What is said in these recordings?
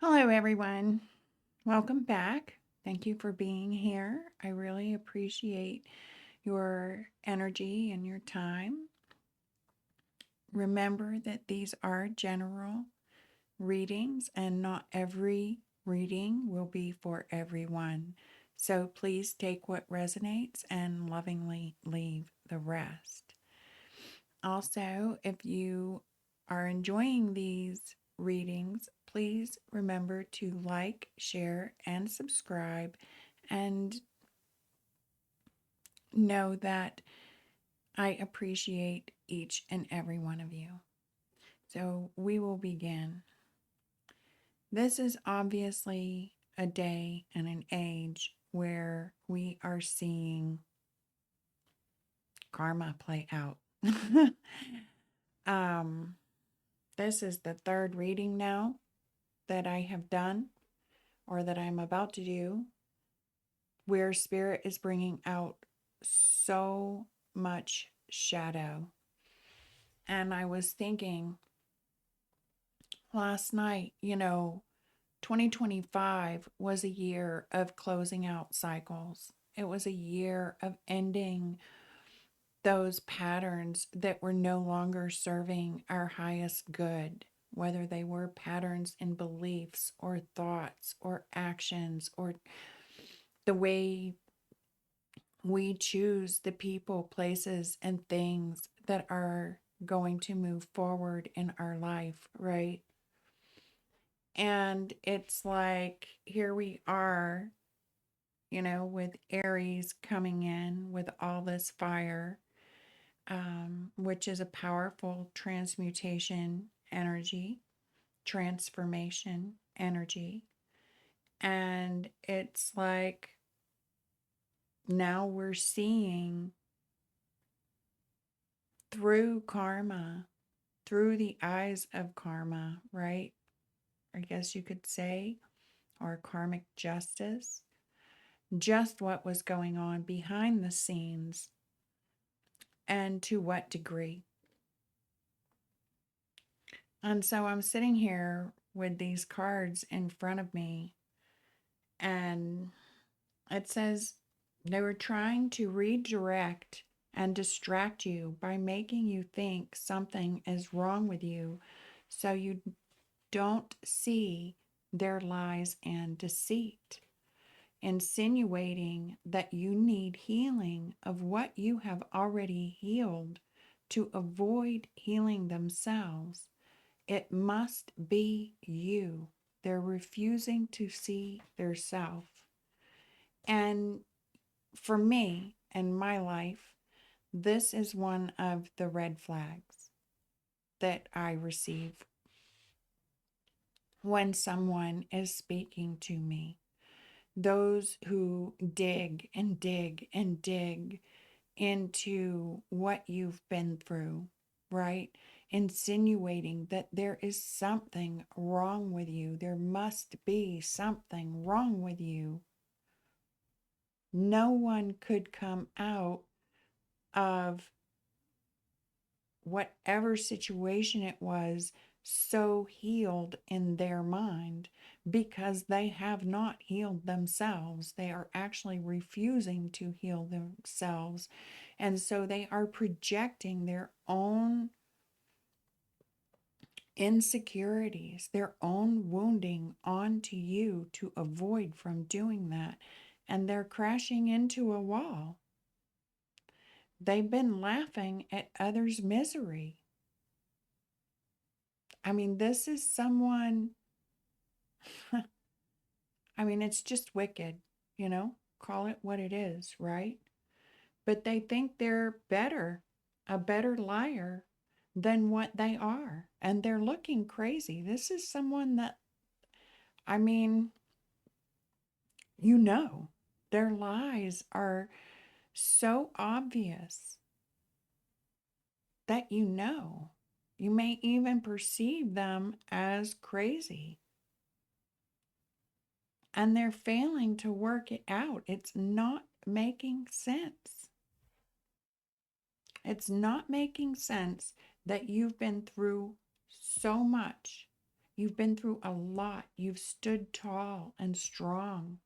Hello, everyone. Welcome back. Thank you for being here. I really appreciate your energy and your time. Remember that these are general readings and not every reading will be for everyone. So please take what resonates and lovingly leave the rest. Also, if you are enjoying these readings, please remember to like, share, and subscribe, and know that I appreciate each and every one of you. So we will begin. This is obviously a day and an age where we are seeing karma play out. um, this is the third reading now that I have done or that I'm about to do, where Spirit is bringing out so much shadow. And I was thinking last night, 2025 was a year of closing out cycles. It was a year of ending those patterns that were no longer serving our highest good, whether they were patterns in beliefs or thoughts or actions or the way we choose the people, places, and things that are going to move forward in our life, right? And it's like here we are, with Aries coming in with all this fire, which is a powerful transmutation energy, transformation energy. And it's like now we're seeing through karma, through the eyes of karma, right? I guess you could say, or karmic justice, just what was going on behind the scenes and to what degree. And so I'm sitting here with these cards in front of me, and it says they were trying to redirect and distract you by making you think something is wrong with you so you don't see their lies and deceit, insinuating that you need healing of what you have already healed to avoid healing themselves. It must be you. They're refusing to see their self. And for me and my life, this is one of the red flags that I receive when someone is speaking to me. Those who dig and dig and dig into what you've been through, right? Insinuating that there is something wrong with you. There must be something wrong with you. No one could come out of whatever situation it was so healed in their mind because they have not healed themselves. They are actually refusing to heal themselves. And so they are projecting their own insecurities, their own wounding onto you to avoid from doing that. And they're crashing into a wall. They've been laughing at others' misery. I mean, this is someone, I mean, it's just wicked, call it what it is, right? But they think they're better, a better liar than what they are. And they're looking crazy. This is someone that, I mean, their lies are so obvious that you may even perceive them as crazy. And they're failing to work it out. It's not making sense. It's not making sense that you've been through so much. You've been through a lot. You've stood tall and strong.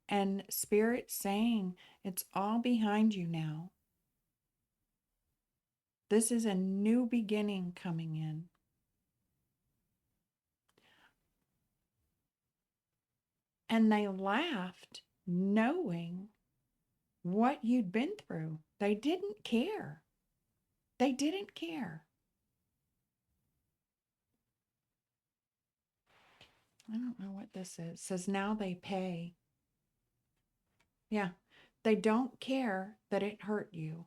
And Spirit saying it's all behind you now. This is a new beginning coming in. And they laughed, knowing what you'd been through. They didn't care. They didn't care. I don't know what this is. It says now they pay. Yeah, they don't care that it hurt you.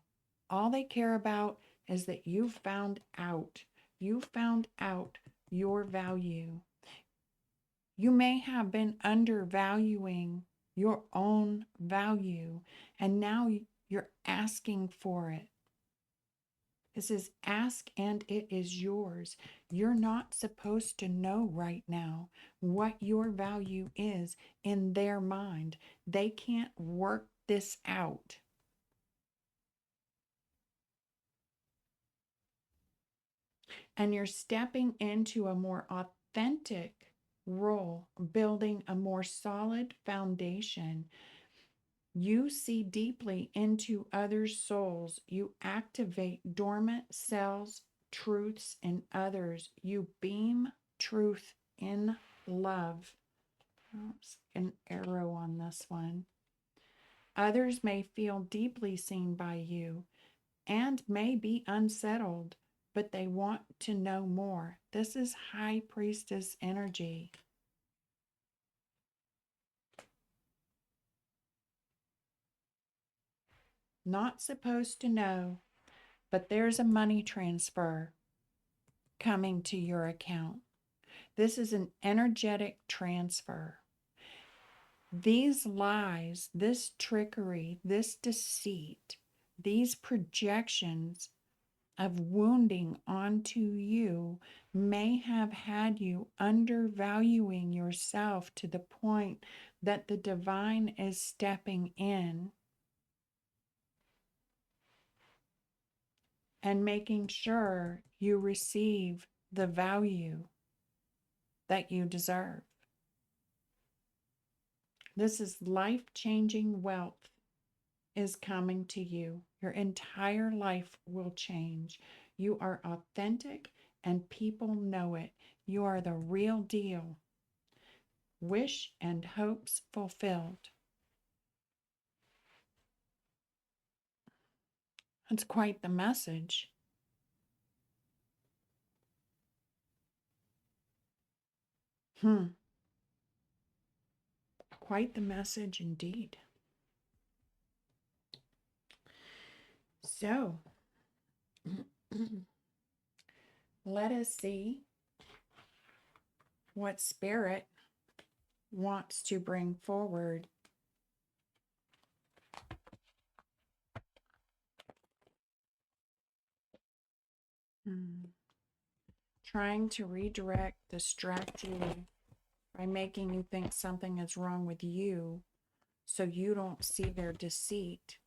All they care about is that you found out. You found out your value. You may have been undervaluing your own value, and now you're asking for it. It says, ask and it is yours. You're not supposed to know right now what your value is in their mind. They can't work this out. And you're stepping into a more authentic role, building a more solid foundation. You see deeply into others' souls. You activate dormant cells, truths in others. You beam truth in love. Oops, an arrow on this one. Others may feel deeply seen by you and may be unsettled, but they want to know more. This is High Priestess energy. Not supposed to know, but there's a money transfer coming to your account. This is an energetic transfer. These lies, this trickery, this deceit, these projections of wounding onto you may have had you undervaluing yourself to the point that the divine is stepping in and making sure you receive the value that you deserve. This is life-changing wealth is coming to you. Your entire life will change. You are authentic and people know it. You are the real deal. Wish and hopes fulfilled. That's quite the message. Quite the message indeed. So, let us see what Spirit wants to bring forward. Trying to redirect, distract you by making you think something is wrong with you so you don't see their deceit,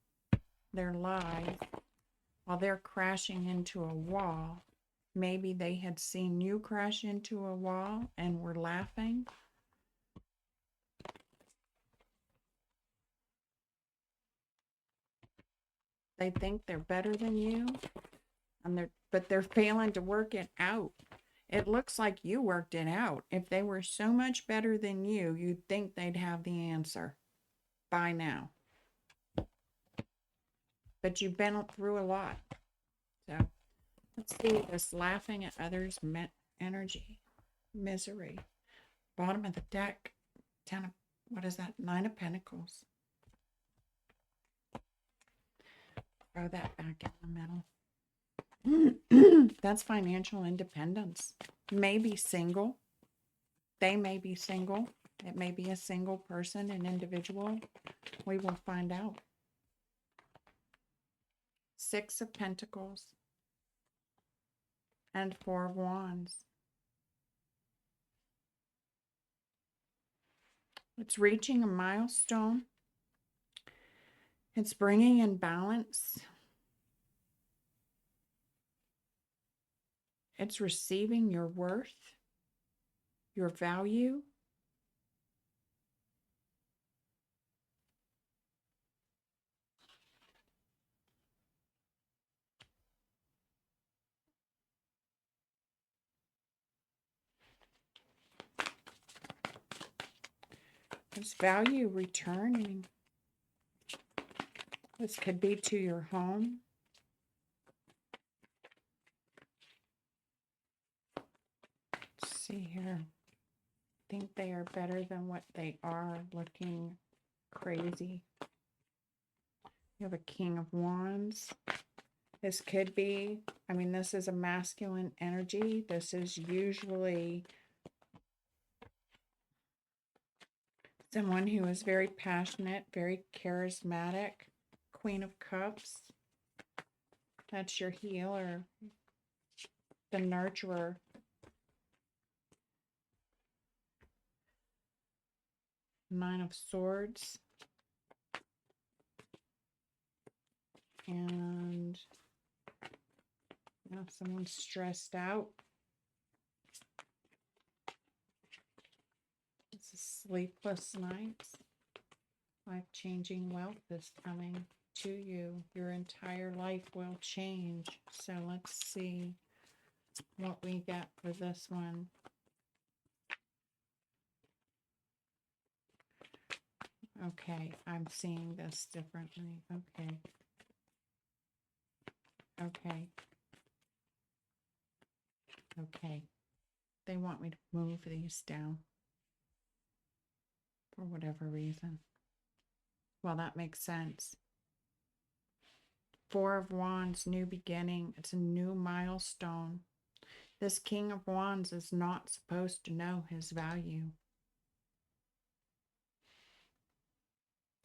their lies, while they're crashing into a wall. Maybe they had seen you crash into a wall and were laughing. They think they're better than you, but they're failing to work it out. It looks like you worked it out. If they were so much better than you, you'd think they'd have the answer by now. But you've been through a lot. So let's see this laughing at others' energy, misery. Bottom of the deck, what is that? 9 of Pentacles. Throw that back in the middle. That's financial independence. Maybe single. They may be single. It may be a single person, an individual. We will find out. 6 of Pentacles and 4 of Wands. It's reaching a milestone. It's bringing in balance. It's receiving your worth. your value. Is value returning? This could be to your home. Let's see here. I think they are better than what they are, looking crazy. You have a King of Wands. This could be, I mean, this is a masculine energy. This is usually someone who is very passionate, very charismatic. Queen of Cups. That's your healer, the nurturer. Nine of Swords. And someone's stressed out. It's a sleepless nights. Life-changing wealth is coming to you. Your entire life will change. So let's see what we get for this one. Okay, I'm seeing this differently. Okay. Okay. Okay. They want me to move these down for whatever reason. Well, that makes sense. Four of Wands, new beginning. It's a new milestone. This King of Wands is not supposed to know his value.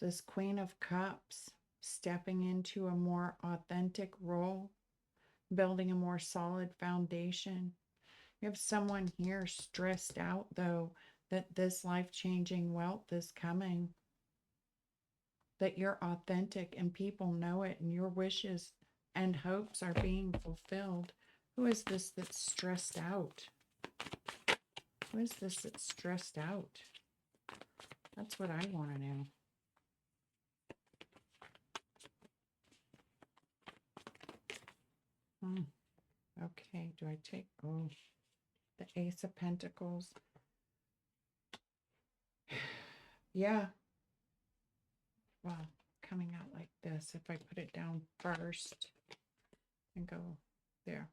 This Queen of Cups, stepping into a more authentic role, building a more solid foundation. You have someone here stressed out, though, that this life-changing wealth is coming, that you're authentic and people know it, and your wishes and hopes are being fulfilled. Who is this that's stressed out? Who is this that's stressed out? That's what I want to know. Okay, do I take, the Ace of Pentacles. Yeah. Well, coming out like this, if I put it down first and go there.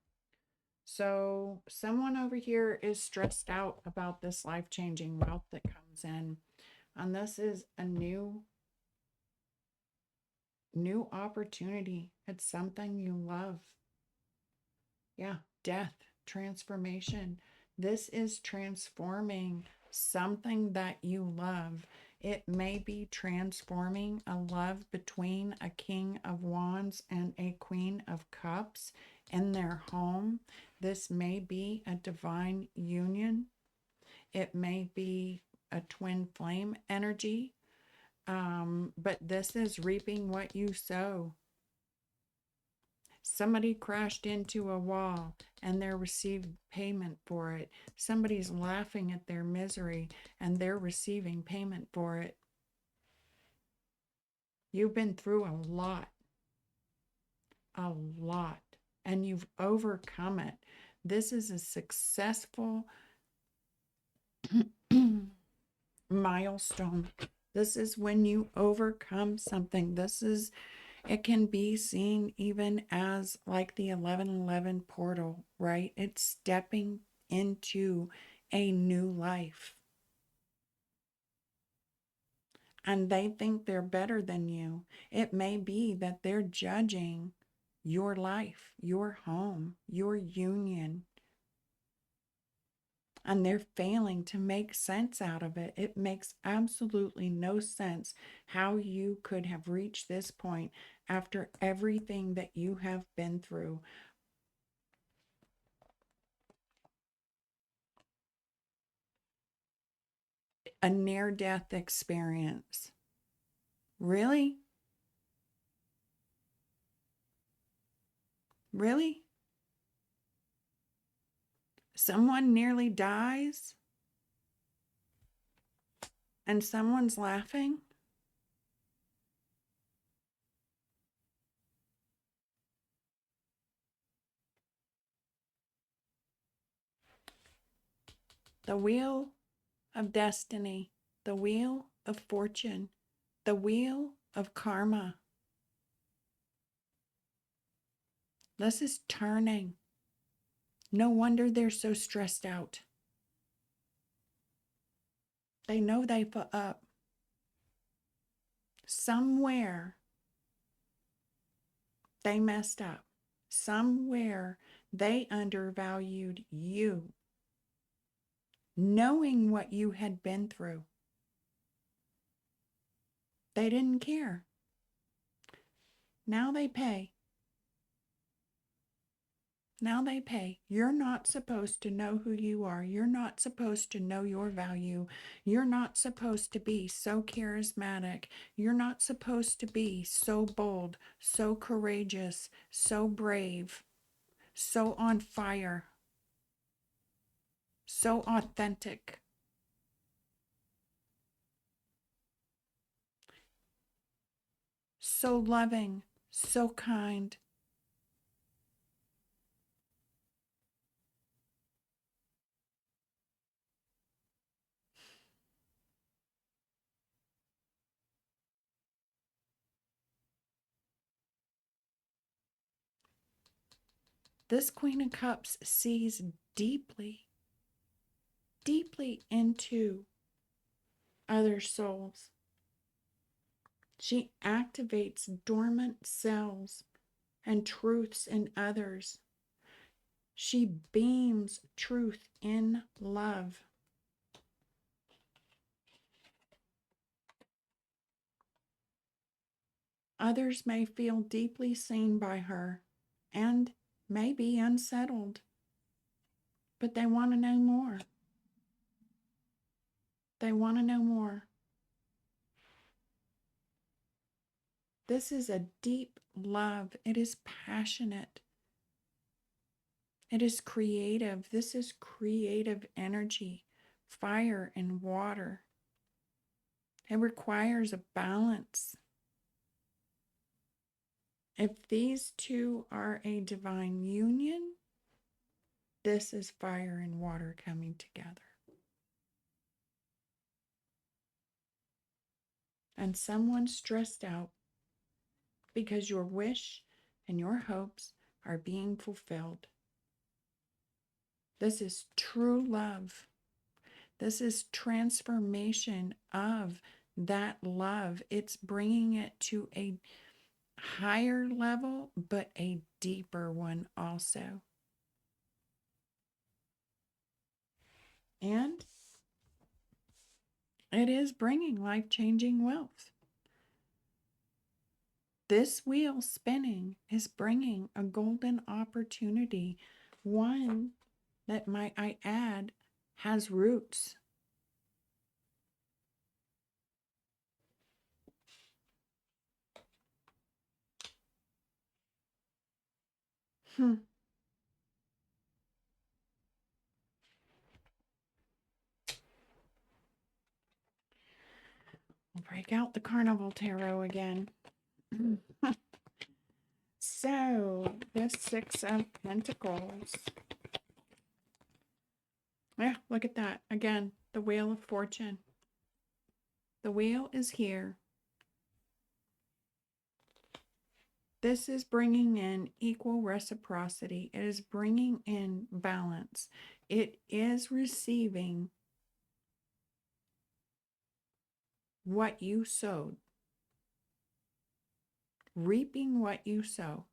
So someone over here is stressed out about this life-changing wealth that comes in. And this is a new opportunity. It's something you love. Yeah, death, transformation. This is transforming something that you love. It may be transforming a love between a King of Wands and a Queen of Cups in their home. This may be a divine union. It may be a twin flame energy. But this is reaping what you sow. Somebody crashed into a wall and they're receiving payment for it. Somebody's laughing at their misery and they're receiving payment for it. You've been through a lot, and you've overcome it. This is a successful milestone. This is when you overcome something. It can be seen even as like the 1111 portal, right? It's stepping into a new life. And they think they're better than you. It may be that they're judging your life, your home, your union, and they're failing to make sense out of it. It makes absolutely no sense how you could have reached this point after everything that you have been through. A near-death experience. Really? Really? Someone nearly dies? and someone's laughing, the wheel of destiny, the wheel of fortune, the wheel of karma. This is turning. No wonder they're so stressed out. They know they put up. Somewhere they messed up. Somewhere they undervalued you, knowing what you had been through. They didn't care. Now they pay. Now they pay. You're not supposed to know who you are. You're not supposed to know your value. You're not supposed to be so charismatic. You're not supposed to be so bold, so courageous, so brave, so on fire, so authentic. So loving, so kind. This Queen of Cups sees deeply, deeply into other souls. She activates dormant cells and truths in others. She beams truth in love. Others may feel deeply seen by her and may be unsettled, but they want to know more. They want to know more. This is a deep love. It is passionate. It is creative. This is creative energy, fire and water. It requires a balance. If these two are a divine union, this is fire and water coming together. And someone's stressed out because your wish and your hopes are being fulfilled. This is true love. This is transformation of that love. It's bringing it to a higher level, but a deeper one also. And it is bringing life-changing wealth. This wheel spinning is bringing a golden opportunity, one that, might I add, has roots. Hmm. We'll break out the Carnival Tarot again. So, the Six of Pentacles. Yeah, look at that. Again, the Wheel of Fortune. The wheel is here. This is bringing in equal reciprocity. It is bringing in balance. It is receiving what you sowed, reaping what you sow.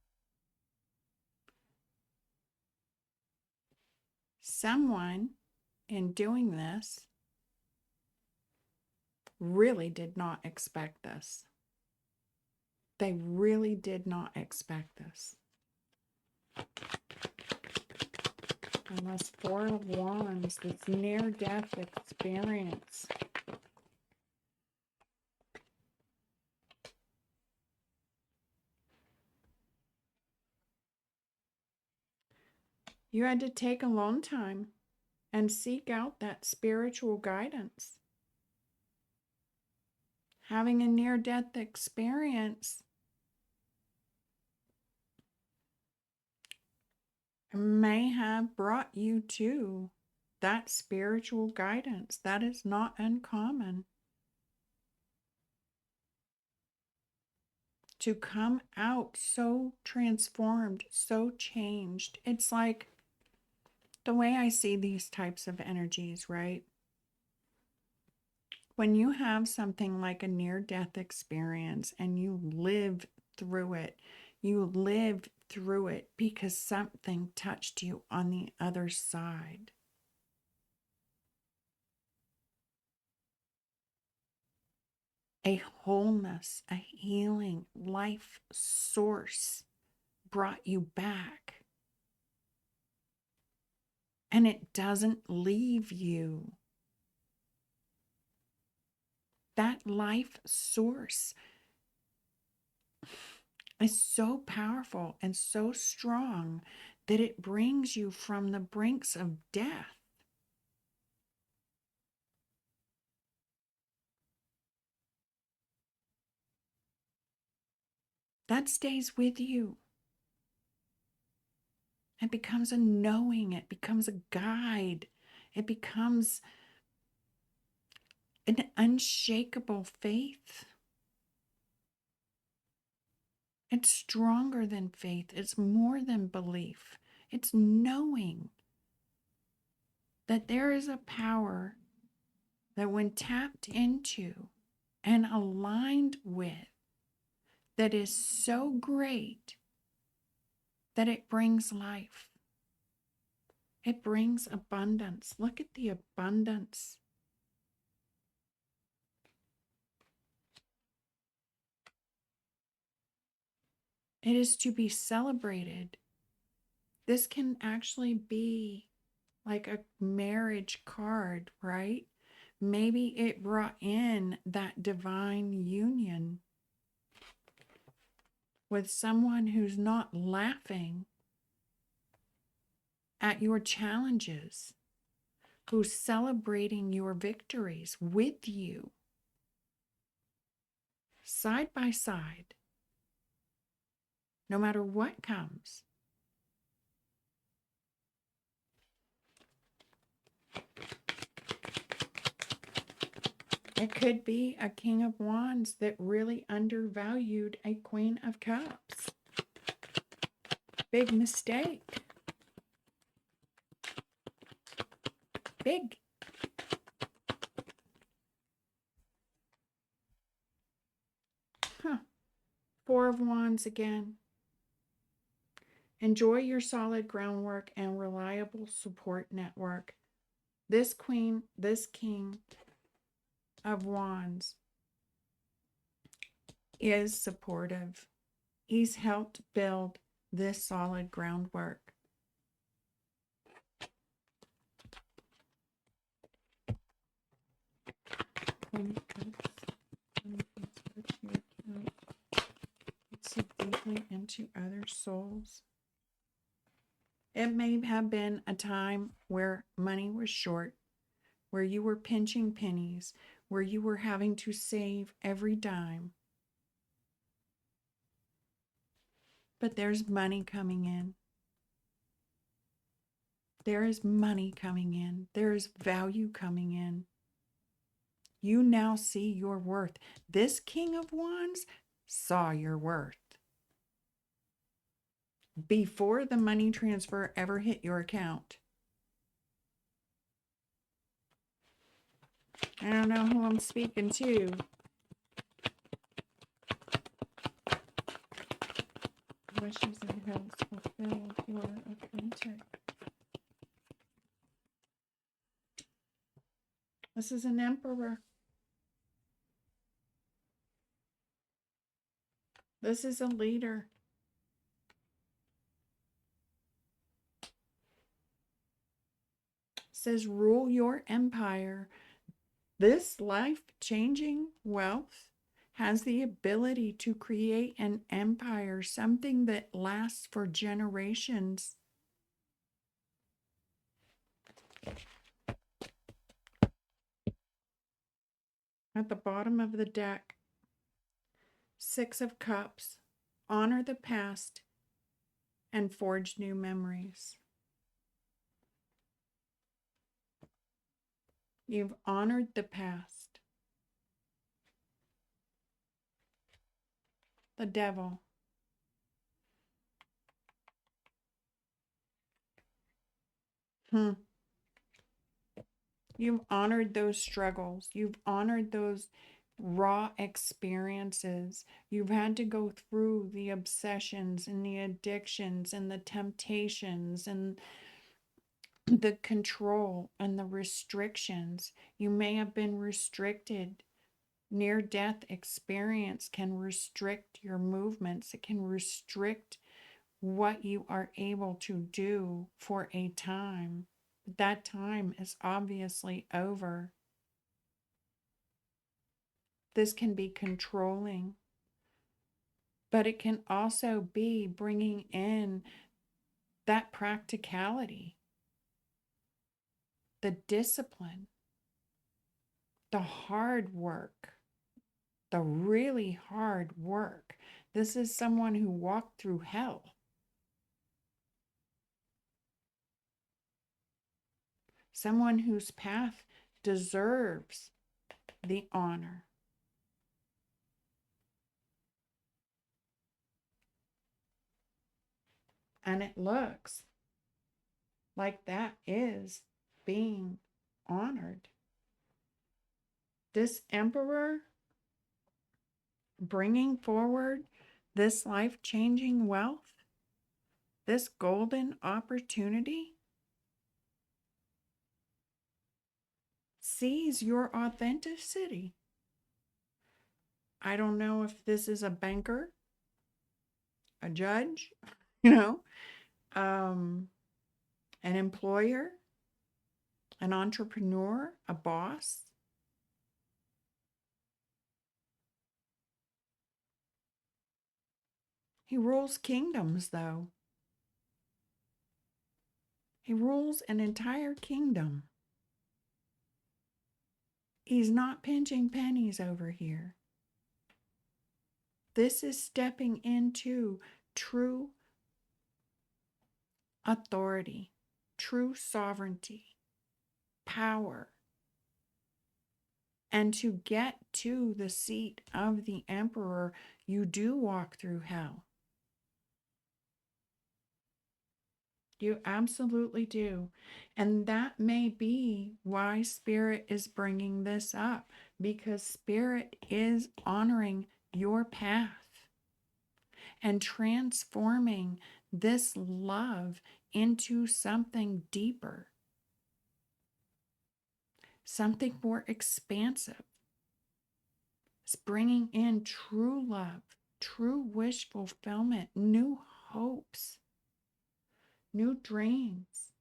Someone in doing this really did not expect this. They really did not expect this. And this Four of Wands, this near-death experience. You had to take a long time and seek out that spiritual guidance. having a near-death experience may have brought you to that spiritual guidance. That is not uncommon. To come out so transformed, so changed. It's like the way I see these types of energies, right? When you have something like a near-death experience and you live through it, you live through it because something touched you on the other side. A wholeness, a healing, life source brought you back. And it doesn't leave you. That life source is so powerful and so strong that it brings you from the brinks of death. That stays with you. It becomes a knowing, it becomes a guide, it becomes an unshakable faith. It's stronger than faith, it's more than belief. It's knowing that there is a power that, when tapped into and aligned with, that is so great that it brings life. It brings abundance. Look at the abundance. It is to be celebrated. This can actually be like a marriage card, right? Maybe it brought in that divine union with someone who's not laughing at your challenges, who's celebrating your victories with you, side by side, no matter what comes. It could be a King of Wands that really undervalued a Queen of Cups. Big mistake. Big. Huh. Four of Wands again. Enjoy your solid groundwork and reliable support network. This Queen, this King of Wands is supportive. He's helped build this solid groundwork. See deeply into other souls. It may have been a time where money was short, where you were pinching pennies, where you were having to save every dime. But there's money coming in. There is money coming in. There is value coming in. You now see your worth. This King of Wands saw your worth before the money transfer ever hit your account. I don't know who I'm speaking to. Wishes and hopes fulfilled. You are authentic. This is an emperor. This is a leader. It says rule your empire. This life-changing wealth has the ability to create an empire, something that lasts for generations. At the bottom of the deck, Six of Cups. Honor the past and forge new memories. You've honored the past. The Devil. You've honored those struggles. You've honored those raw experiences. You've had to go through the obsessions and the addictions and the temptations and the control and the restrictions. You may have been restricted. Near death experience can restrict your movements, it can restrict what you are able to do for a time. That time is obviously over. This can be controlling, but it can also be bringing in that practicality, the discipline, the hard work, the really hard work. This is someone who walked through hell. Someone whose path deserves the honor. And it looks like that is being honored. This emperor bringing forward this life-changing wealth, this golden opportunity, sees your authenticity. I don't know if this is a banker, a judge, an employer, an entrepreneur, a boss. He rules kingdoms, though. He rules an entire kingdom. He's not pinching pennies over here. This is stepping into true authority, true sovereignty, power. And to get to the seat of the emperor, you do walk through hell. You absolutely do. And that may be why Spirit is bringing this up, because Spirit is honoring your path and transforming this love into something deeper, something more expansive. It's bringing in true love, true wish fulfillment, new hopes, new dreams.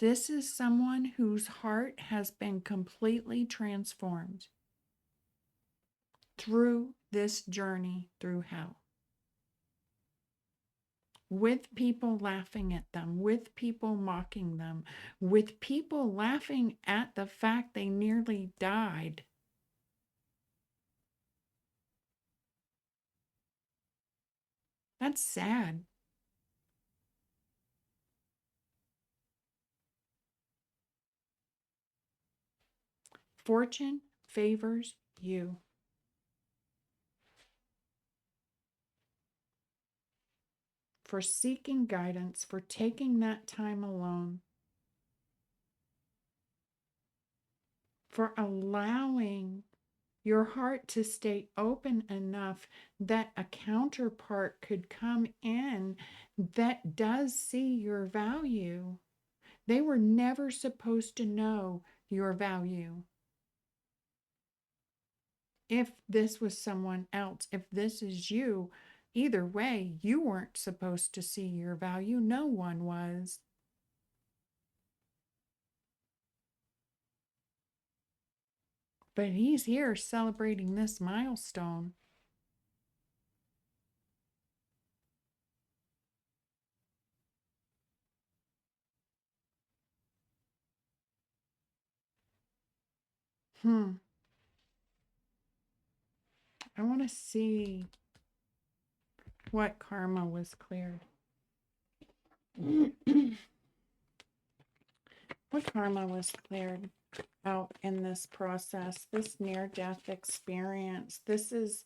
This is someone whose heart has been completely transformed through this journey through hell. With people laughing at them, with people mocking them, with people laughing at the fact they nearly died. That's sad. Fortune favors you. For seeking guidance, for taking that time alone, for allowing your heart to stay open enough that a counterpart could come in that does see your value. They were never supposed to know your value. If this was someone else, if this is you, either way, you weren't supposed to see your value. No one was. But he's here celebrating this milestone. I want to see what karma was cleared. What karma was cleared out in this process, this near-death experience? This is,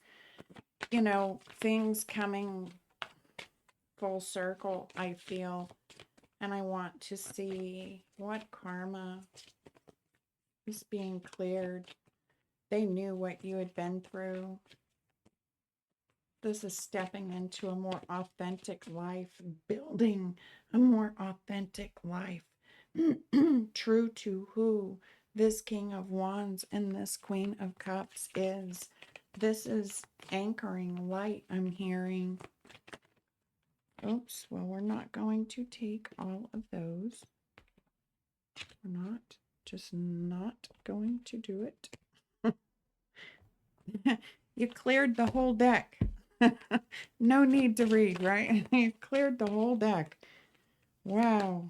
things coming full circle, I feel. And I want to see what karma is being cleared. They knew what you had been through. This is stepping into a more authentic life, building a more authentic life, true to who this King of Wands and this Queen of Cups is. This is anchoring light, I'm hearing. Oops, well, we're not going to take all of those. We're just not going to do it. You cleared the whole deck. No need to read, right? You cleared the whole deck. Wow.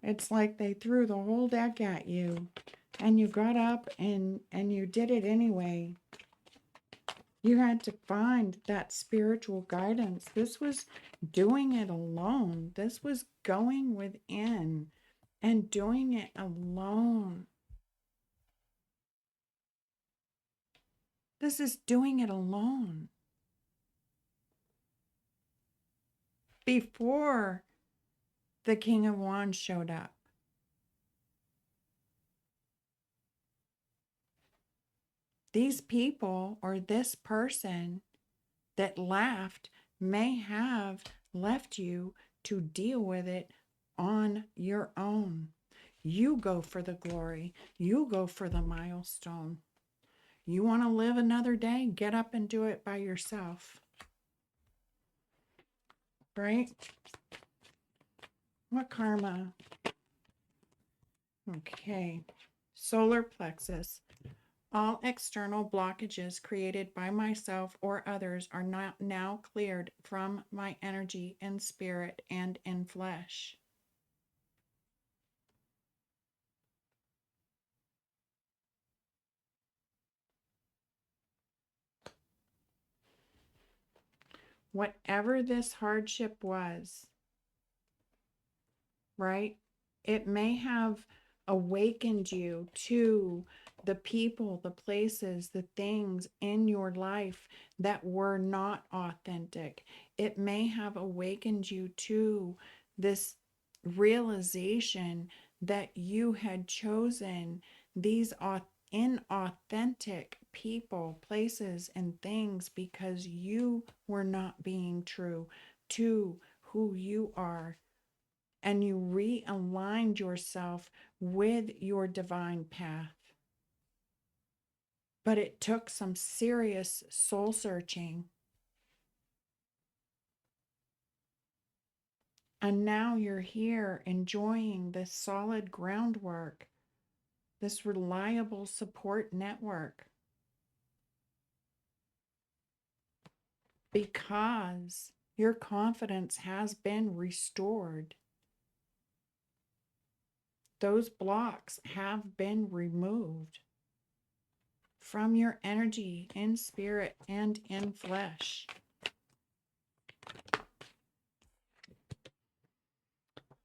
It's like they threw the whole deck at you and you got up and you did it anyway. You had to find that spiritual guidance. This was doing it alone. This was going within and doing it alone. This is doing it alone. Before the King of Wands showed up. These people or this person that laughed may have left you to deal with it on your own. You go for the glory. You go for the milestone. You want to live another day? Get up and do it by yourself. Right? What karma? Okay. Solar plexus. All external blockages created by myself or others are not now cleared from my energy in spirit and in flesh. Whatever this hardship was, right? It may have awakened you to the people, the places, the things in your life that were not authentic. It may have awakened you to this realization that you had chosen these inauthentic people, places, and things because you were not being true to who you are. And you realigned yourself with your divine path. But it took some serious soul searching. And now you're here enjoying this solid groundwork, this reliable support network. Because your confidence has been restored. Those blocks have been removed from your energy in spirit and in flesh.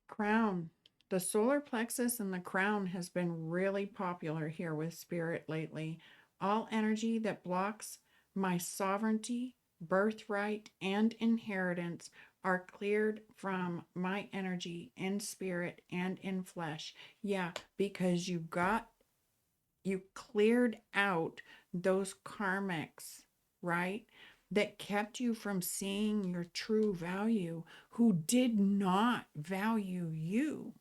Crown. The solar plexus and the crown has been really popular here with spirit lately. All energy that blocks my sovereignty, birthright, and inheritance are cleared from my energy in spirit and in flesh. Yeah, because you cleared out those karmics, right? That kept you from seeing your true value, who did not value you.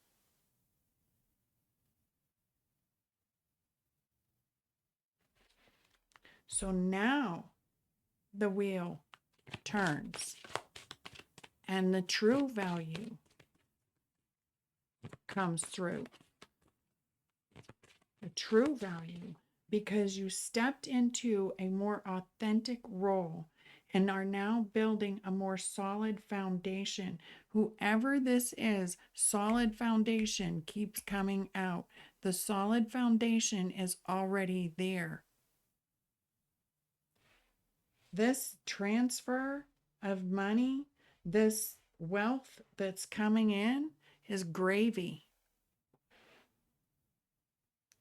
So now the wheel turns and the true value comes through. The true value, because you stepped into a more authentic role and are now building a more solid foundation. Whoever this is, solid foundation keeps coming out. The solid foundation is already there. This transfer of money, this wealth that's coming in is gravy.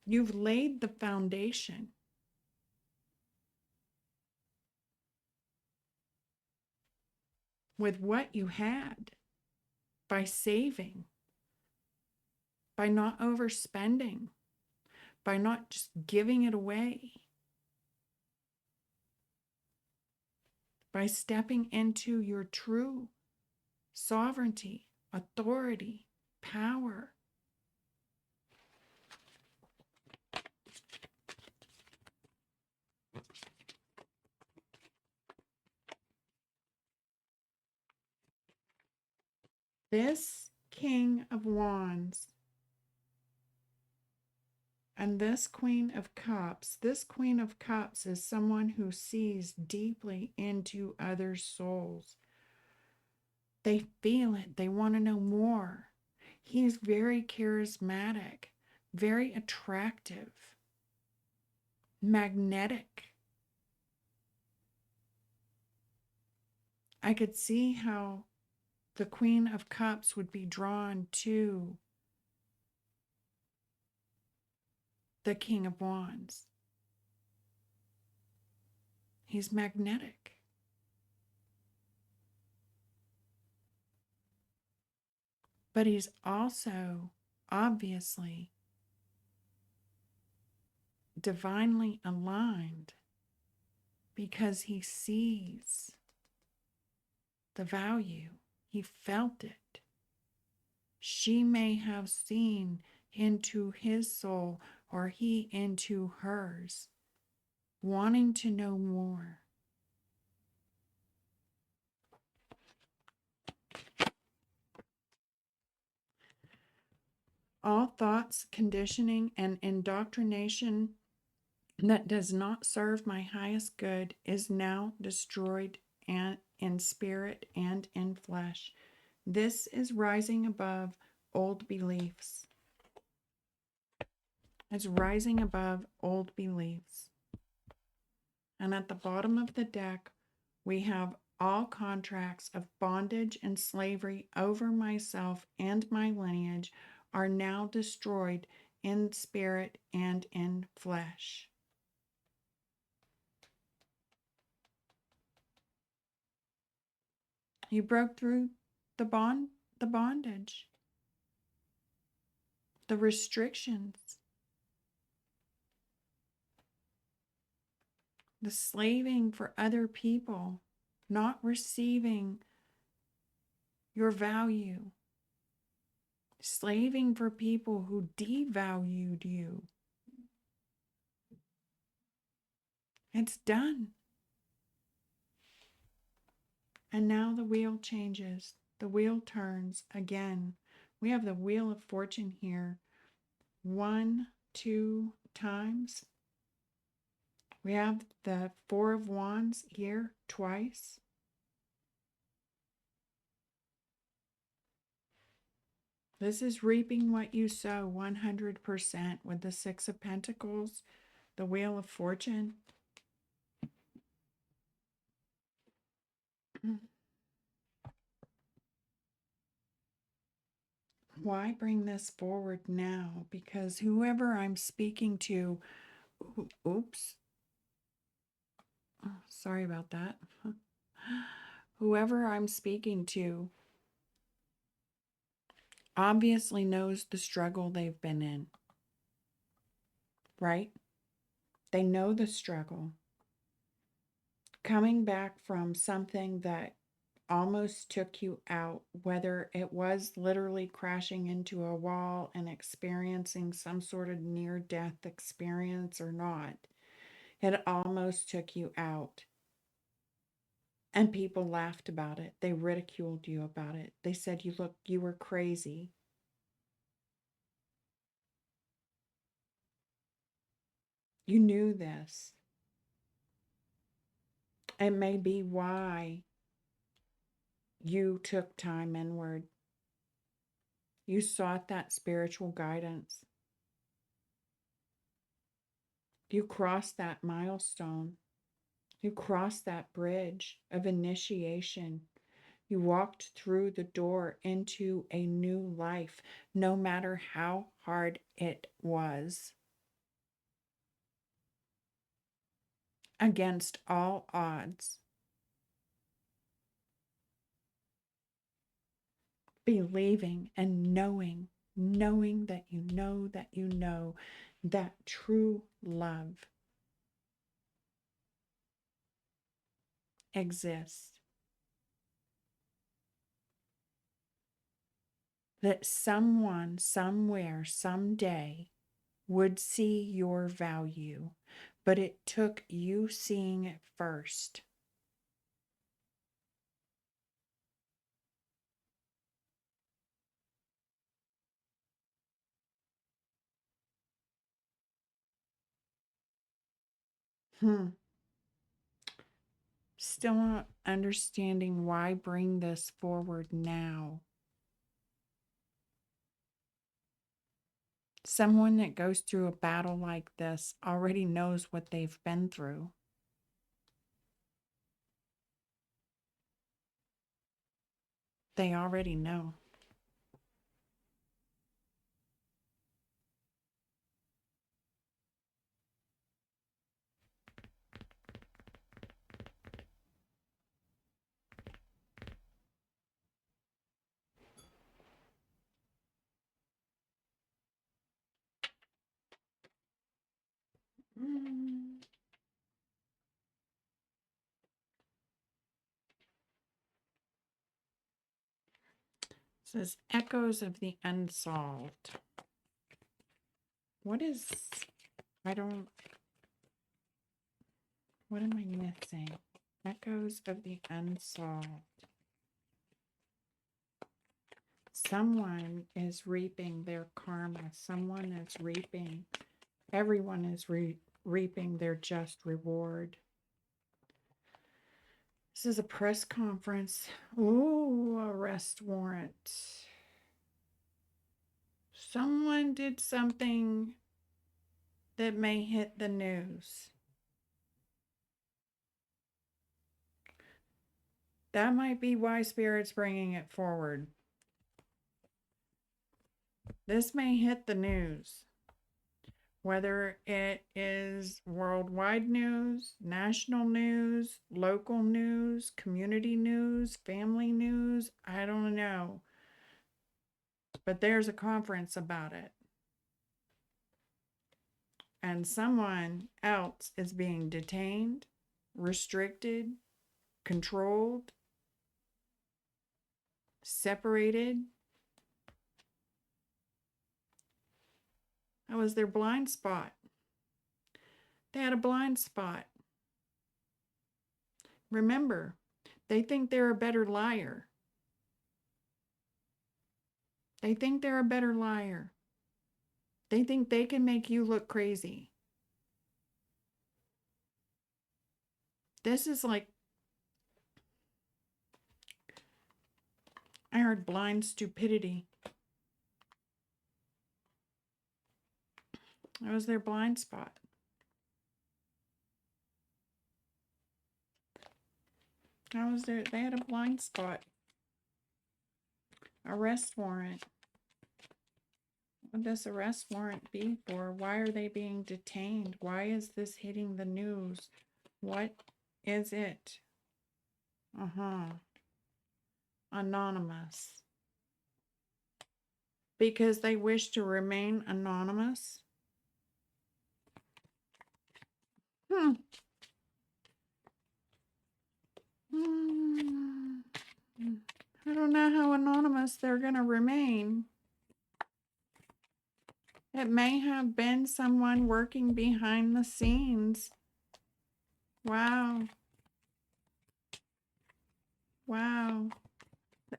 You've laid the foundation. With what you had by saving, by not overspending, by not just giving it away, by stepping into your true sovereignty, authority, power. This King of Wands and this Queen of Cups, is someone who sees deeply into others' souls. They feel it. They want to know more. He's very charismatic, very attractive, magnetic. I could see how the Queen of Cups would be drawn to the King of Wands. He's magnetic. But he's also obviously divinely aligned because he sees the value. He felt it. She may have seen into his soul or he into hers, wanting to know more. All thoughts, conditioning, and indoctrination that does not serve my highest good is now destroyed and in spirit and in flesh. This is rising above old beliefs. It's rising above old beliefs. And at the bottom of the deck, we have all contracts of bondage and slavery over myself and my lineage are now destroyed in spirit and in flesh. You broke through the bondage, the restrictions, the slaving for other people, not receiving your value, slaving for people who devalued you. It's done. And now the wheel changes. The wheel turns again. We have the Wheel of Fortune here 1, 2 times. We have the Four of Wands here twice. This is reaping what you sow 100% with the Six of Pentacles, the Wheel of Fortune. Why bring this forward now? Because whoever I'm speaking to, oops, oh, sorry about that. Whoever I'm speaking to obviously knows the struggle they've been in, right? They know the struggle. Coming back from something that almost took you out, whether it was literally crashing into a wall and experiencing some sort of near-death experience or not, it almost took you out. And people laughed about it. They ridiculed you about it. They said, you were crazy. You knew this. It may be why you took time inward. You sought that spiritual guidance. You crossed that milestone. You crossed that bridge of initiation. You walked through the door into a new life, no matter how hard it was. Against all odds, believing and knowing that you know that you know that true love exists. That someone, somewhere, someday would see your value, but it took you seeing it first. Still not understanding why bring this forward now. Someone that goes through a battle like this already knows what they've been through. They already know. Mm. It says echoes of the unsolved. What is, I don't, what am I missing? Echoes of the unsolved. Someone is reaping their karma. Someone is reaping, everyone is reaping their just reward. This is a press conference. Ooh, arrest warrant. Someone did something that may hit the news. That might be why Spirit's bringing it forward. This may hit the news. Whether it is worldwide news, national news, local news, community news, family news, I don't know. But there's a conference about it. And someone else is being detained, restricted, controlled, separated. That was their blind spot. They had a blind spot. Remember, they think they're a better liar. They think they're a better liar. They think they can make you look crazy. This is like, I heard blind stupidity. That was their blind spot. That was their, they had a blind spot. Arrest warrant. What would this arrest warrant be for? Why are they being detained? Why is this hitting the news? What is it? Anonymous. Because they wish to remain anonymous? I don't know how anonymous they're going to remain. It may have been someone working behind the scenes. Wow. Wow.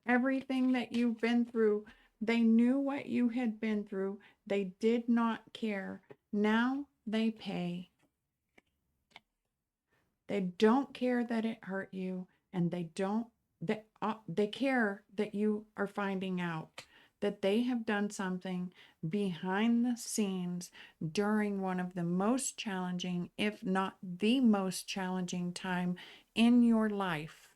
Everything that you've been through, they knew what you had been through. They did not care. Now they pay. They don't care that it hurt you, and they care that you are finding out. that they have done something behind the scenes during one of the most challenging, if not the most challenging time in your life.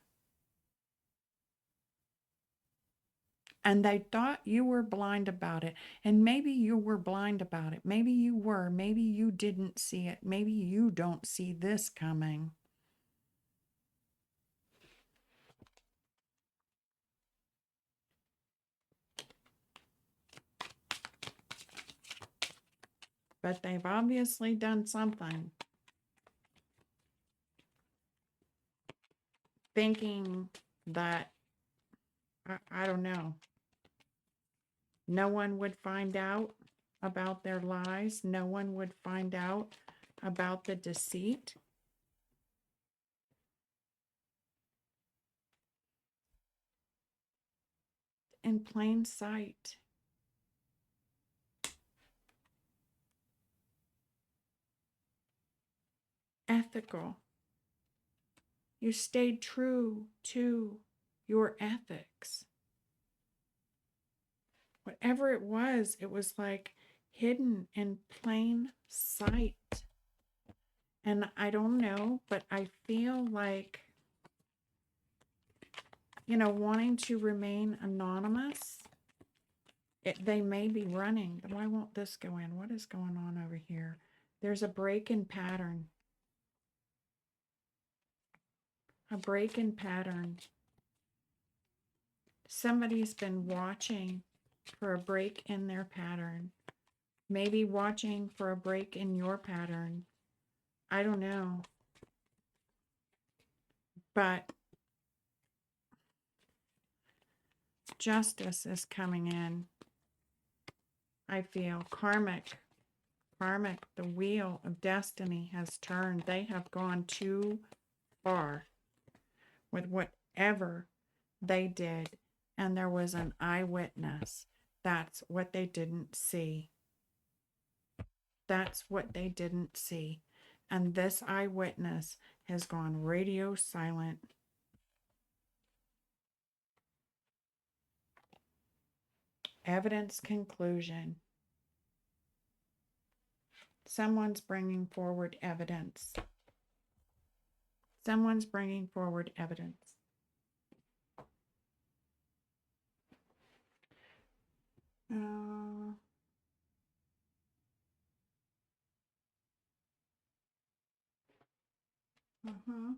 And they thought you were blind about it. And maybe you were blind about it. Maybe you were. Maybe you didn't see it. Maybe you don't see this coming. But they've obviously done something. Thinking that, I don't know, no one would find out about their lies. No one would find out about the deceit. In plain sight. Ethical. You stayed true to your ethics. Whatever it was like hidden in plain sight. And I don't know, but I feel like, wanting to remain anonymous, they may be running. Why won't this go in? What is going on over here? There's a break in pattern. A break in pattern. Somebody's been watching for a break in their pattern. Maybe watching for a break in your pattern. I don't know. But justice is coming in. I feel karmic, the wheel of destiny has turned. They have gone too far with whatever they did. And there was an eyewitness. That's what they didn't see. That's what they didn't see. And this eyewitness has gone radio silent. Evidence conclusion. Someone's bringing forward evidence. Someone's bringing forward evidence. Uh-huh.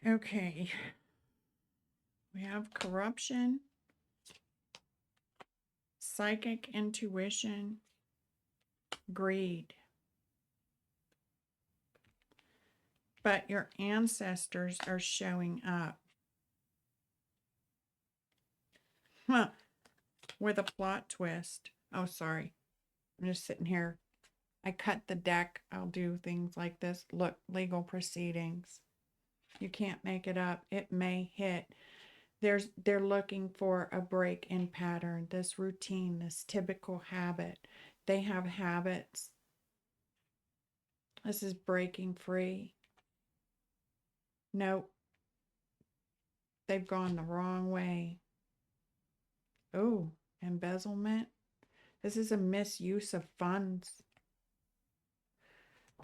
Okay. We have corruption, psychic intuition, greed. But your ancestors are showing up. Huh. With a plot twist. Oh, sorry. I'm just sitting here. I cut the deck. I'll do things like this. Look, legal proceedings. You can't make it up. It may hit. They're looking for a break in pattern, this routine, this typical habit. They have habits. This is breaking free. Nope. They've gone the wrong way. Oh, embezzlement. This is a misuse of funds.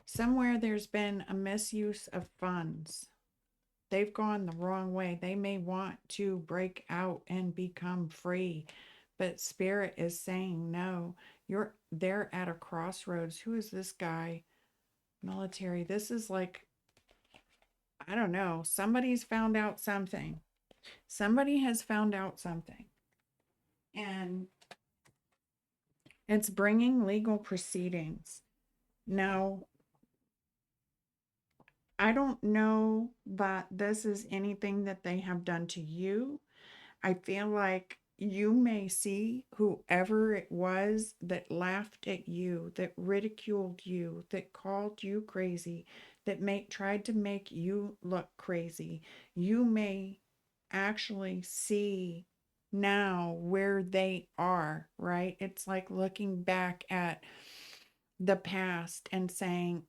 Somewhere there's been a misuse of funds. They've gone the wrong way. They may want to break out and become free, but Spirit is saying no. They're at a crossroads. Who is this guy? Military. This is like, I don't know. Somebody's found out something. Somebody has found out something. And it's bringing legal proceedings. Now, I don't know that this is anything that they have done to you. I feel like you may see whoever it was that laughed at you, that ridiculed you, that called you crazy, that tried to make you look crazy. You may actually see now where they are, right? It's like looking back at the past and saying,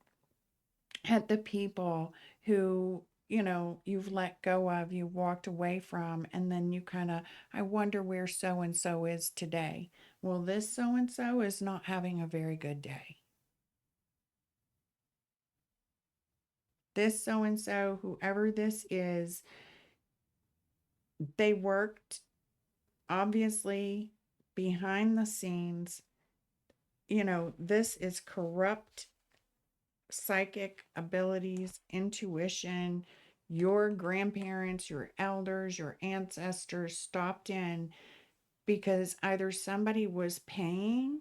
at the people who, you've let go of, you walked away from, and then you kind of, I wonder where so and so is today. Well, this so and so is not having a very good day. This so and so, whoever this is, they worked obviously behind the scenes. This is corrupt psychic abilities, intuition. Your grandparents, your elders, your ancestors stopped in because either somebody was paying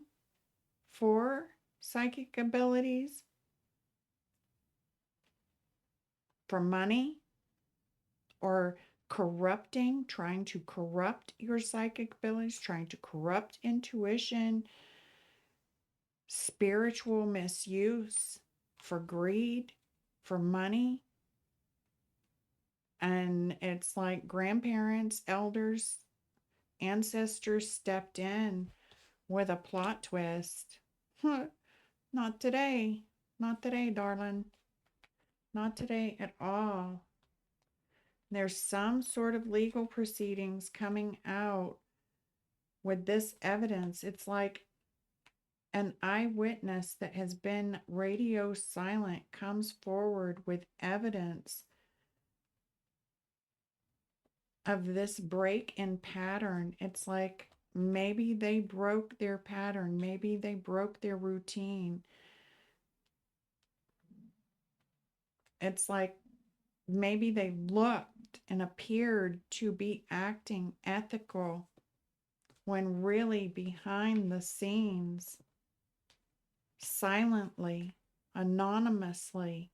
for psychic abilities for money, or trying to corrupt your psychic abilities, trying to corrupt intuition, spiritual misuse for greed, for money. And it's like grandparents, elders, ancestors stepped in with a plot twist. Not today. Not today, darling. Not today at all. There's some sort of legal proceedings coming out with this evidence. It's like an eyewitness that has been radio silent comes forward with evidence of this break in pattern. It's like maybe they broke their pattern, maybe they broke their routine. It's like maybe they looked and appeared to be acting ethical when really behind the scenes, silently, anonymously,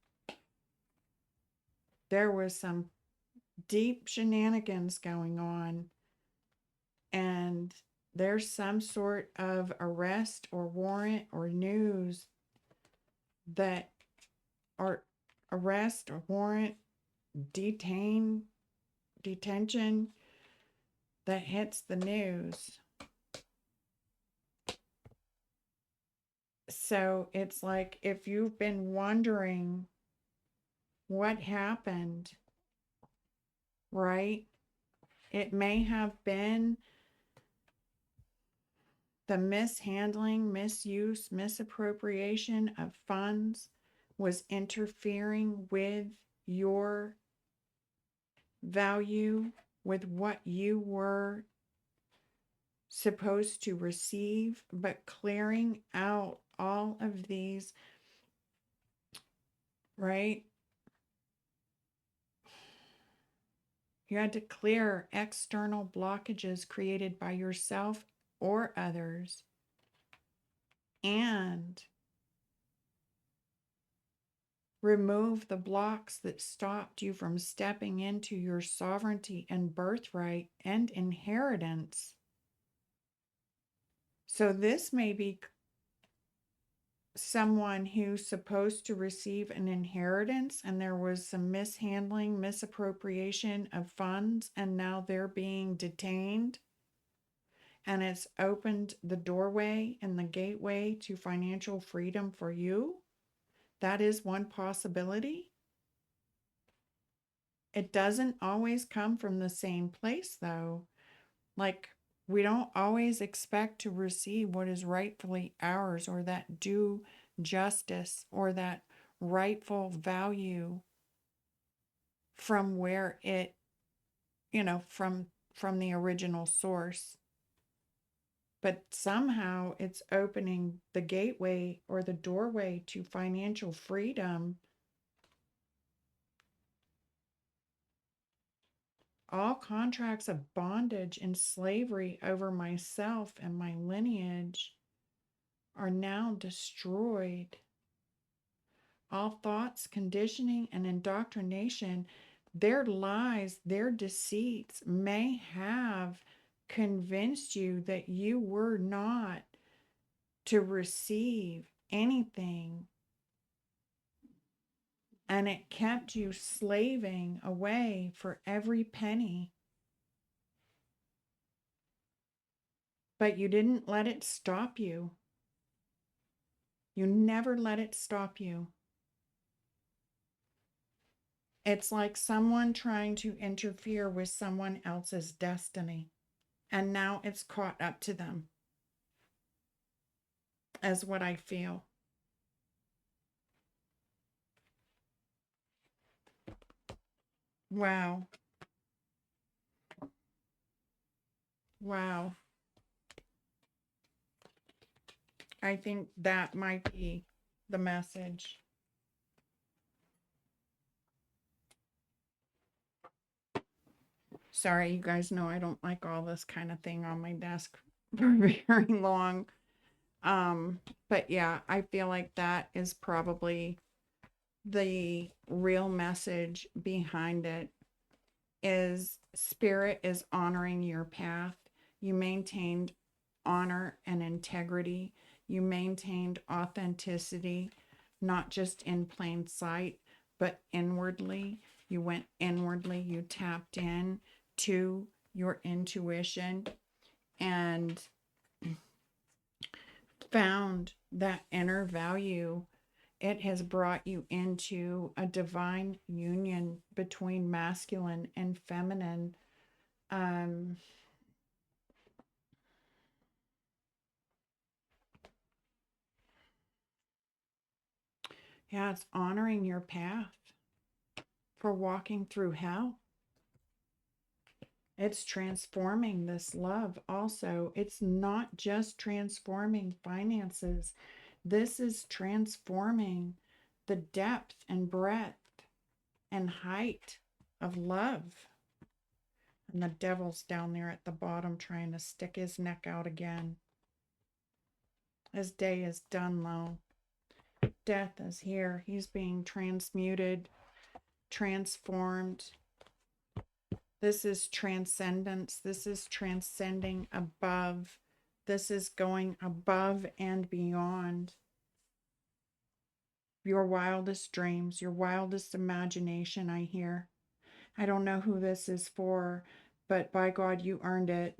there was some deep shenanigans going on, and there's some sort of arrest or warrant or news that, or arrest or warrant, detention that hits the news. So it's like, if you've been wondering what happened, right? It may have been the mishandling, misuse, misappropriation of funds was interfering with your value, with what you were supposed to receive, but clearing out all of these, right? You had to clear external blockages created by yourself or others, and remove the blocks that stopped you from stepping into your sovereignty and birthright and inheritance. So this may be someone who's supposed to receive an inheritance, and there was some mishandling, misappropriation of funds, and now they're being detained. And it's opened the doorway and the gateway to financial freedom for you. That is one possibility. It doesn't always come from the same place, though. Like, we don't always expect to receive what is rightfully ours, or that due justice, or that rightful value from where it, from the original source. But somehow it's opening the gateway or the doorway to financial freedom. All contracts of bondage and slavery over myself and my lineage are now destroyed. All thoughts, conditioning, and indoctrination, their lies, their deceits may have convinced you that you were not to receive anything, and it kept you slaving away for every penny. but you didn't let it stop you. You never let it stop you. It's like someone trying to interfere with someone else's destiny, and now it's caught up to them, as what I feel. Wow. Wow. I think that might be the message. Sorry, you guys know I don't like all this kind of thing on my desk for very long. But yeah, I feel like that is probably the real message behind it. Is spirit is honoring your path. You maintained honor and integrity. You maintained authenticity, not just in plain sight, but inwardly. You went inwardly. You tapped in to your intuition and found that inner value. It has brought you into a divine union between masculine and feminine. Um, yeah, it's honoring your path for walking through hell. It's transforming this love also. It's not just transforming finances. This is transforming the depth and breadth and height of love. And the devil's down there at the bottom trying to stick his neck out again. His day is done, though. Death is here. He's being transmuted, transformed. This is transcendence. This is transcending above. This is going above and beyond your wildest dreams, your wildest imagination, I hear. I don't know who this is for, but by God, you earned it.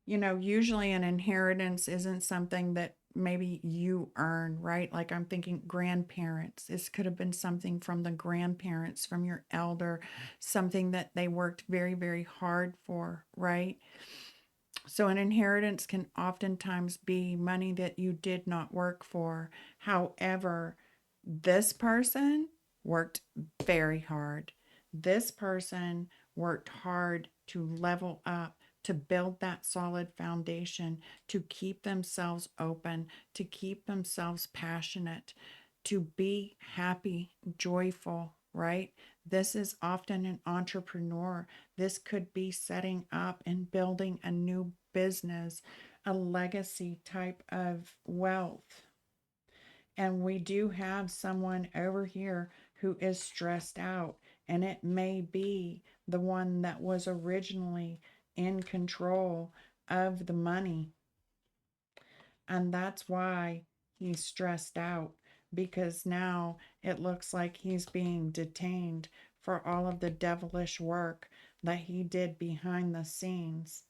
You know, usually an inheritance isn't something that maybe you earn, right? Like I'm thinking grandparents. This could have been something from the grandparents, from your elder, something that they worked very, very hard for, right? So an inheritance can oftentimes be money that you did not work for. However, this person worked very hard. This person worked hard to level up, to build that solid foundation, to keep themselves open, to keep themselves passionate, to be happy, joyful, right? This is often an entrepreneur. This could be setting up and building a new business, a legacy type of wealth. And we do have someone over here who is stressed out, and it may be the one that was originally in control of the money. And that's why he's stressed out, because now it looks like he's being detained for all of the devilish work that he did behind the scenes.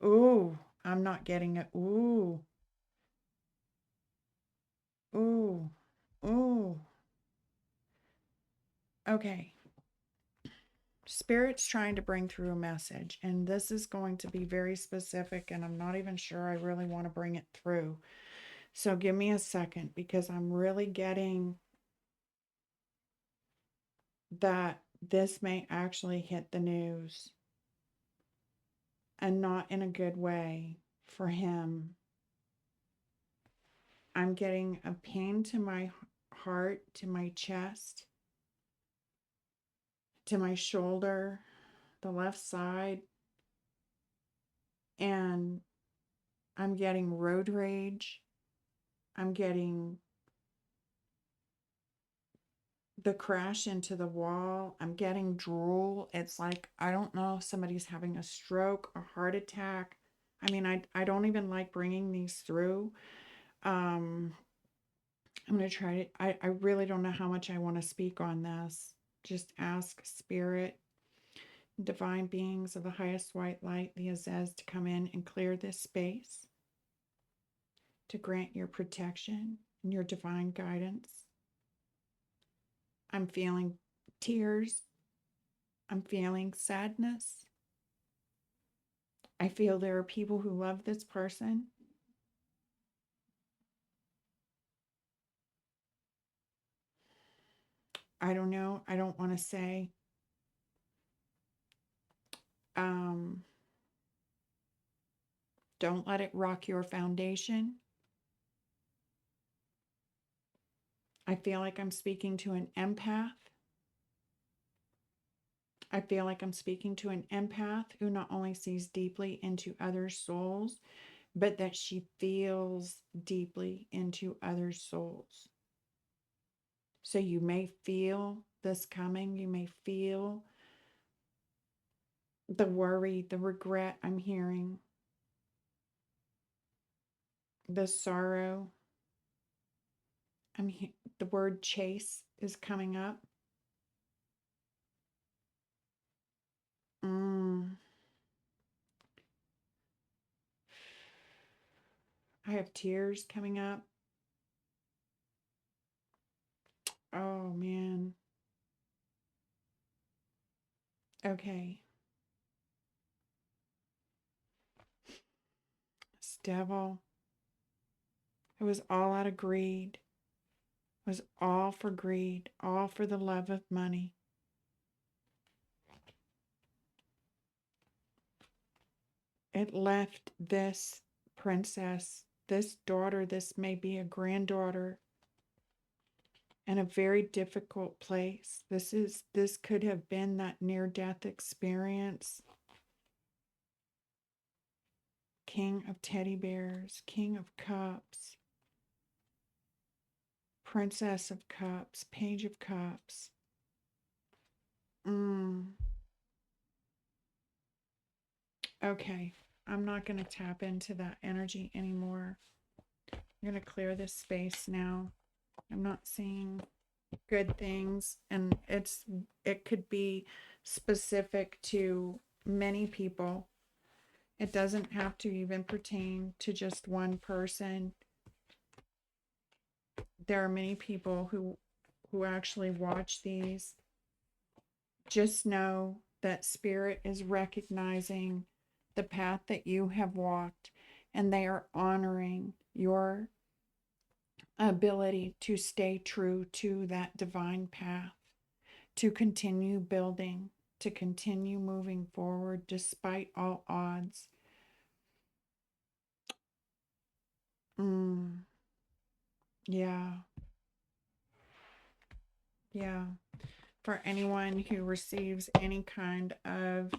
Ooh, I'm not getting it. Ooh, ooh, ooh. Okay. Spirit's trying to bring through a message, and this is going to be very specific, and I'm not even sure I really want to bring it through. So give me a second, because I'm really getting that this may actually hit the news, and not in a good way for him. I'm getting a pain to my heart, to my chest, to my shoulder, the left side, and I'm getting road rage. I'm getting the crash into the wall. I'm getting drool. It's like, I don't know if somebody's having a stroke, a heart attack. I mean, I don't even like bringing these through. I'm going to try to, I really don't know how much I want to speak on this. Just ask spirit. divine beings of the highest white light, the Azez, to come in and clear this space, to grant your protection and your divine guidance. I'm feeling tears. I'm feeling sadness. I feel there are people who love this person. I don't know. I don't want to say. Don't let it rock your foundation. I feel like I'm speaking to an empath. I feel like I'm speaking to an empath who not only sees deeply into other souls, but that she feels deeply into other souls. So you may feel this coming. You may feel the worry, the regret I'm hearing, the sorrow. The word chase is coming up. I have tears coming up. Oh, man. Okay. This devil. It was all out of greed. It was all for greed, all for the love of money. It left this princess, this daughter, this may be a granddaughter, in a very difficult place. This could have been that near-death experience. King of teddy bears, King of cups, Princess of cups, Page of cups. Okay, I'm not going to tap into that energy anymore. I'm going to clear this space now. I'm not seeing good things, and it could be specific to many people. It doesn't have to even pertain to just one person. There are many people who actually watch these. Just know that Spirit is recognizing the path that you have walked, and they are honoring your ability to stay true to that divine path, to continue building, to continue moving forward despite all odds. Yeah. Yeah. For anyone who receives any kind of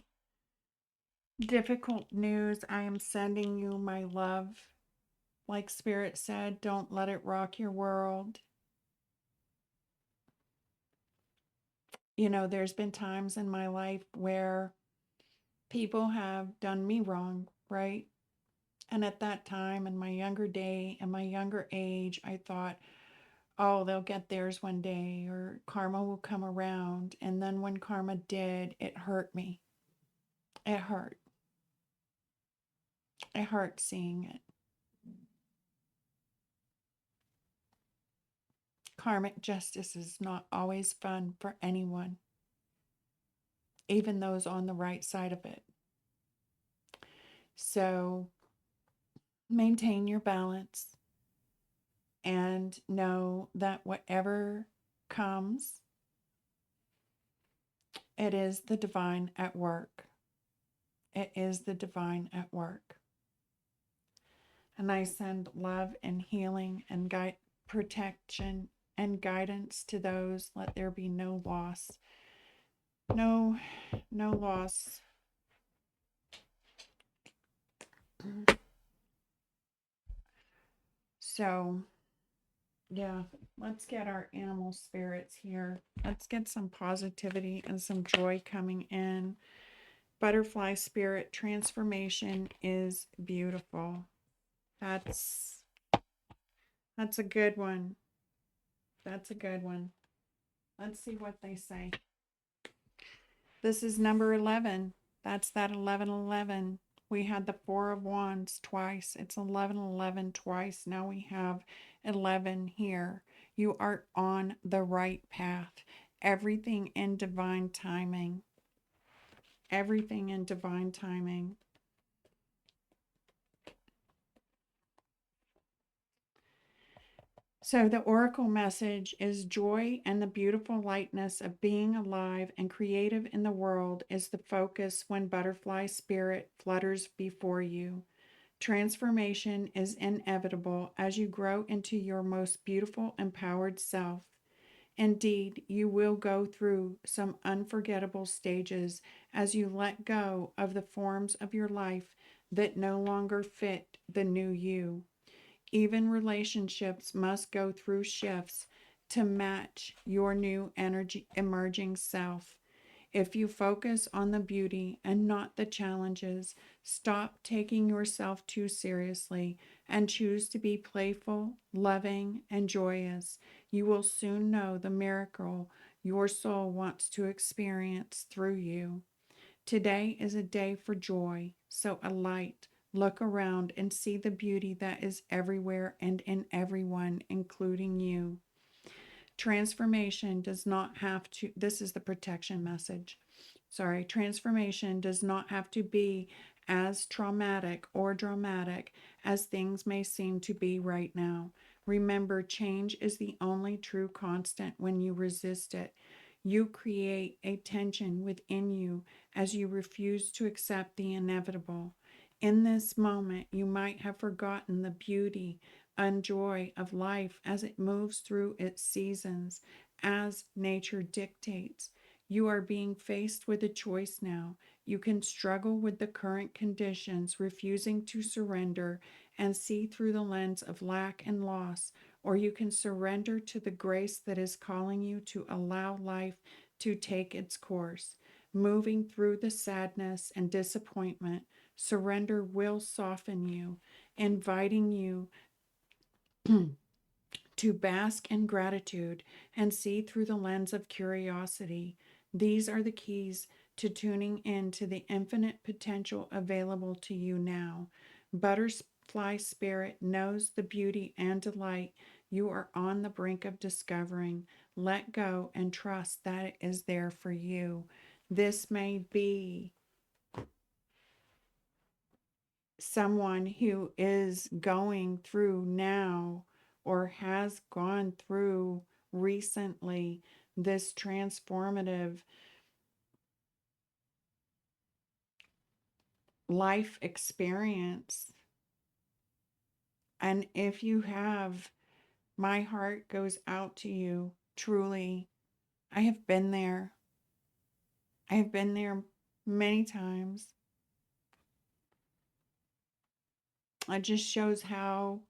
difficult news, I am sending you my love. Like Spirit said, don't let it rock your world. You know, there's been times in my life where people have done me wrong, right? And at that time, in my younger day, in my younger age, I thought, oh, they'll get theirs one day, or karma will come around. And then when karma did, it hurt me. It hurt. It hurt seeing it. Karmic justice is not always fun for anyone, even those on the right side of it. So maintain your balance and know that whatever comes, it is the divine at work. It is the divine at work. And I send love and healing and protection and guidance to those. Let there be no loss. No loss. So, yeah, let's get our animal spirits here. Let's get some positivity and some joy coming in. Butterfly spirit transformation is beautiful. That's a good one. That's a good one. Let's see what they say. This is number 11. That's that 1111. We had the Four of Wands twice. It's 1111 twice. Now we have 11 here. You are on the right path. Everything in divine timing. Everything in divine timing. So the oracle message is joy and the beautiful lightness of being alive and creative in the world is the focus when butterfly spirit flutters before you. Transformation is inevitable as you grow into your most beautiful, empowered self. Indeed, you will go through some unforgettable stages as you let go of the forms of your life that no longer fit the new you. Even relationships must go through shifts to match your new energy emerging self. If you focus on the beauty and not the challenges, stop taking yourself too seriously and choose to be playful, loving, and joyous. You will soon know the miracle your soul wants to experience through you. Today is a day for joy, so alight, look around, and see the beauty that is everywhere and in everyone, including you. Transformation does not have to, this is the protection message. Sorry, transformation does not have to be as traumatic or dramatic as things may seem to be right now. Remember, change is the only true constant when you resist it. You create a tension within you as you refuse to accept the inevitable. In this moment, you might have forgotten the beauty and joy of life as it moves through its seasons, as nature dictates. You are being faced with a choice now. You can struggle with the current conditions, refusing to surrender and see through the lens of lack and loss, or you can surrender to the grace that is calling you to allow life to take its course. Moving through the sadness and disappointment, surrender will soften you, inviting you to bask in gratitude and see through the lens of curiosity. These are the keys to tuning in to the infinite potential available to you now. Butterfly Spirit knows the beauty and delight you are on the brink of discovering. Let go and trust that it is there for you. This may be someone who is going through now or has gone through recently this transformative life experience. And if you have, my heart goes out to you. Truly, I have been there. I have been there many times. It just shows how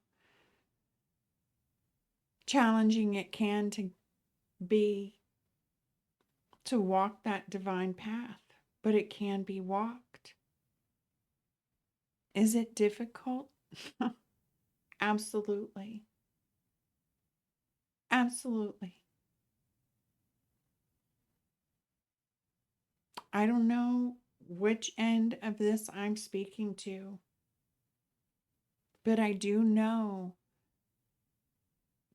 challenging it can to be to walk that divine path, but it can be walked. Is it difficult? Absolutely. Absolutely. I don't know which end of this I'm speaking to, but I do know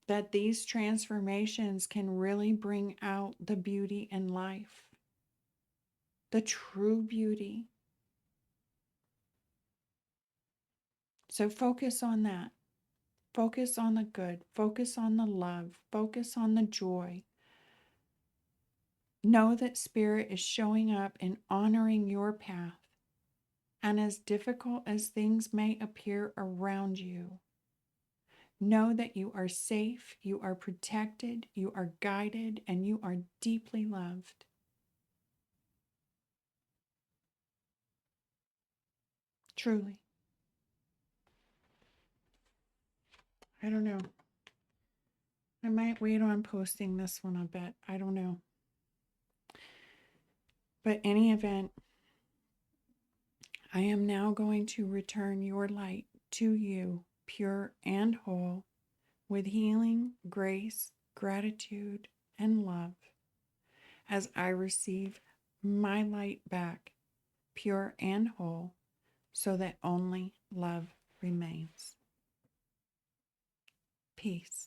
that these transformations can really bring out the beauty in life, the true beauty. So focus on that. Focus on the good. Focus on the love. Focus on the joy. Know that Spirit is showing up and honoring your path. And as difficult as things may appear around you, know that you are safe, you are protected, you are guided, and you are deeply loved. Truly. I don't know. I might wait on posting this one a bit. I don't know. But any event, I am now going to return your light to you, pure and whole, with healing, grace, gratitude, and love, as I receive my light back, pure and whole, so that only love remains. Peace.